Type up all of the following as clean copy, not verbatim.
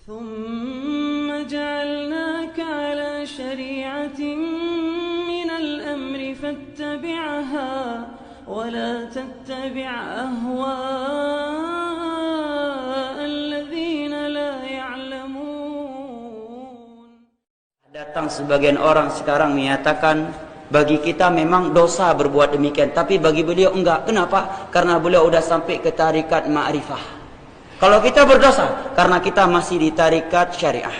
ثم جعلناك على شريعة من الأمر فاتبعها ولا تتبع أهواء الذين لا يعلمون. Datang sebagian orang sekarang menyatakan bagi kita memang dosa berbuat demikian, tapi bagi beliau enggak. Kenapa? Karena beliau udah sampai ke tarikat ma'rifah. Kalau kita berdosa karena kita masih di tarikat syariah,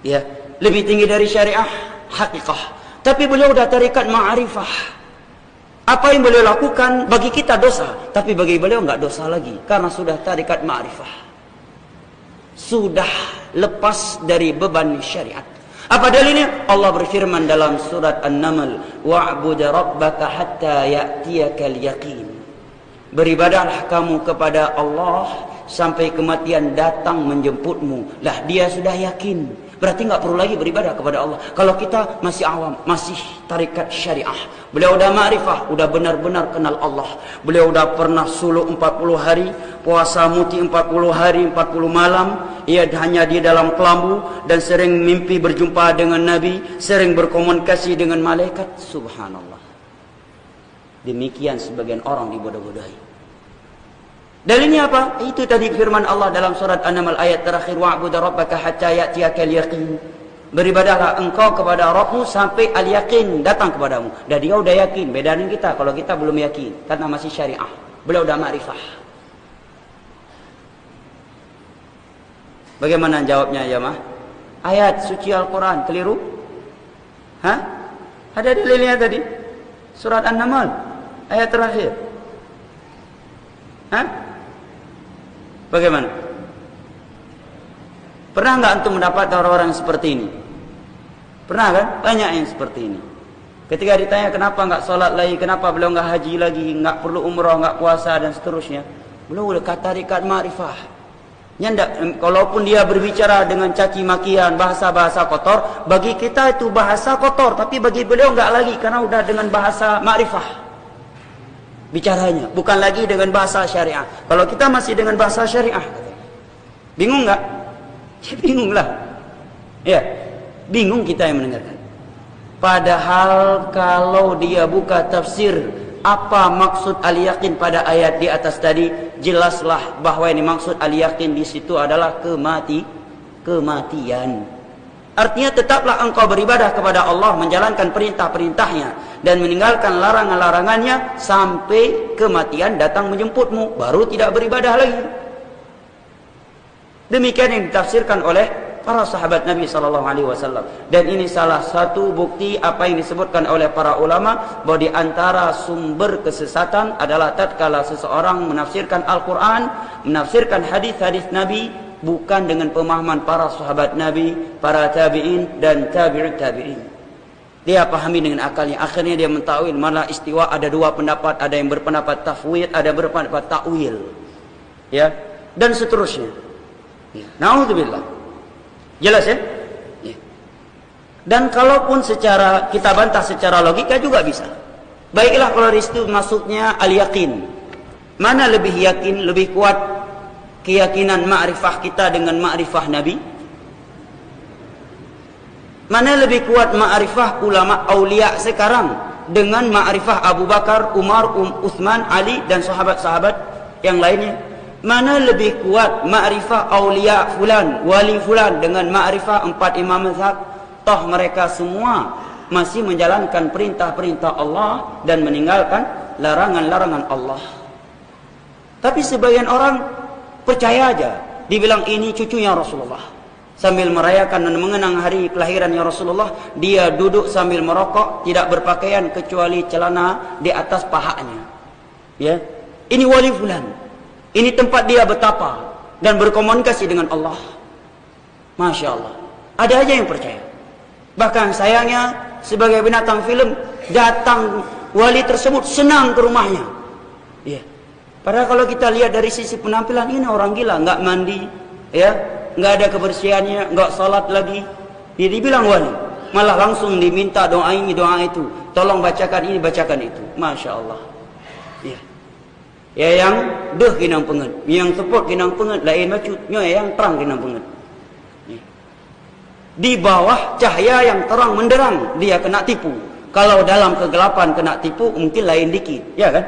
ya, lebih tinggi dari syariah hakikah. Tapi beliau udah tarikat ma'rifah. Apa yang beliau lakukan bagi kita dosa, tapi bagi beliau enggak dosa lagi karena sudah tarikat ma'rifah. Sudah lepas dari beban syariat. Apa dalilnya? Allah berfirman dalam surat An-Naml, "Wa'bud rabbaka hatta ya'tiyakal yaqin." Beribadahlah kamu kepada Allah sampai kematian datang menjemputmu. Lah dia sudah yakin, berarti nggak perlu lagi beribadah kepada Allah. Kalau kita masih awam, masih tarikat syariah, beliau udah ma'rifah, udah benar-benar kenal Allah. Beliau udah pernah suluk 40 hari, puasa muti 40 hari 40 malam. Ia hanya di dalam kelambu dan sering mimpi berjumpa dengan Nabi, sering berkomunikasi dengan malaikat. Subhanallah. Demikian sebagian orang dibodoh-bodohi. Dalilnya apa? Itu tadi firman Allah dalam surat An-Naml ayat terakhir, "Wa'bud rabbaka hatta ya'tiyakal yaqin." Beribadahlah engkau kepada Rabbmu sampai al-yaqin datang kepadamu. Dan dia udah yakin, beda dengan kita. Kalau kita belum yakin karena masih syariah. Beliau udah ma'rifah. Bagaimana jawabnya jemaah? Ayat suci Al-Quran keliru? Hah? Ada dalilnya tadi. Surat An-Naml ayat terakhir. Hah? Bagaimana? Pernah nggak antum mendapat orang-orang seperti ini? Pernah kan? Banyak yang seperti ini. Ketika ditanya kenapa nggak sholat lagi, kenapa beliau nggak haji lagi, nggak perlu umrah, nggak puasa dan seterusnya, beliau udah tarikat ma'rifah. Nyandak, kalaupun dia berbicara dengan caci makian, bahasa-bahasa kotor, bagi kita itu bahasa kotor, tapi bagi beliau nggak lagi karena udah dengan bahasa ma'rifah. Bicaranya bukan lagi dengan bahasa syariah. Kalau kita masih dengan bahasa syariah, bingung nggak? Ya, bingung lah. Ya, bingung kita yang mendengarkan. Padahal kalau dia buka tafsir apa maksud al-yaqin pada ayat di atas tadi, jelaslah bahwa ini maksud al-yaqin di situ adalah kematian. Artinya tetaplah engkau beribadah kepada Allah, menjalankan perintah-perintahnya dan meninggalkan larangan-larangannya sampai kematian datang menjemputmu, baru tidak beribadah lagi. Demikian yang ditafsirkan oleh para sahabat Nabi SAW. Dan ini salah satu bukti apa yang disebutkan oleh para ulama, bahwa di antara sumber kesesatan adalah tatkala seseorang menafsirkan Al-Quran, menafsirkan hadis-hadis Nabi bukan dengan pemahaman para sahabat Nabi, para tabi'in dan tabi'ut tabi'in. Dia pahami dengan akalnya. Akhirnya dia mentakwil. Malah istiwa ada dua pendapat. Ada yang berpendapat tafwid, ada berpendapat takwil. Ya, dan seterusnya. Ya. Na'udzubillah. Jelas ya? Ya. Dan kalaupun secara kita bantah secara logika juga bisa. Baiklah kalau di situ maksudnya al-yaqin. Mana lebih yakin, lebih kuat keyakinan ma'rifah kita dengan ma'rifah Nabi? Mana lebih kuat ma'rifah ulama aulia sekarang dengan ma'rifah Abu Bakar, Umar, Uthman, Ali dan sahabat-sahabat yang lainnya? Mana lebih kuat ma'rifah aulia fulan, wali fulan dengan ma'rifah 4 imam mazhab? Toh mereka semua masih menjalankan perintah-perintah Allah dan meninggalkan larangan-larangan Allah. Tapi sebagian orang percaya aja, dibilang ini cucunya Rasulullah. Sambil merayakan dan mengenang hari kelahirannya Rasulullah, dia duduk sambil merokok, tidak berpakaian kecuali celana di atas pahanya. Ya, ini wali fulan. Ini tempat dia betapa dan berkomunikasi dengan Allah. Masya Allah. Ada aja yang percaya. Bahkan sayangnya sebagai binatang film, datang wali tersebut senang ke rumahnya. Ya. Padahal kalau kita lihat dari sisi penampilan, ini orang gila, nggak mandi, ya, nggak ada kebersihannya, nggak salat lagi. Dia dibilang wali, malah langsung diminta doa ini, doa itu, tolong bacakan ini, bacakan itu. Masya Allah. Ya, ya yang deh kinang pengen, yang tepuk kinang pengen, lain macu, yang terang kinang pengen. Di bawah cahaya yang terang menderang dia kena tipu. Kalau dalam kegelapan kena tipu mungkin lain dikit, ya kan?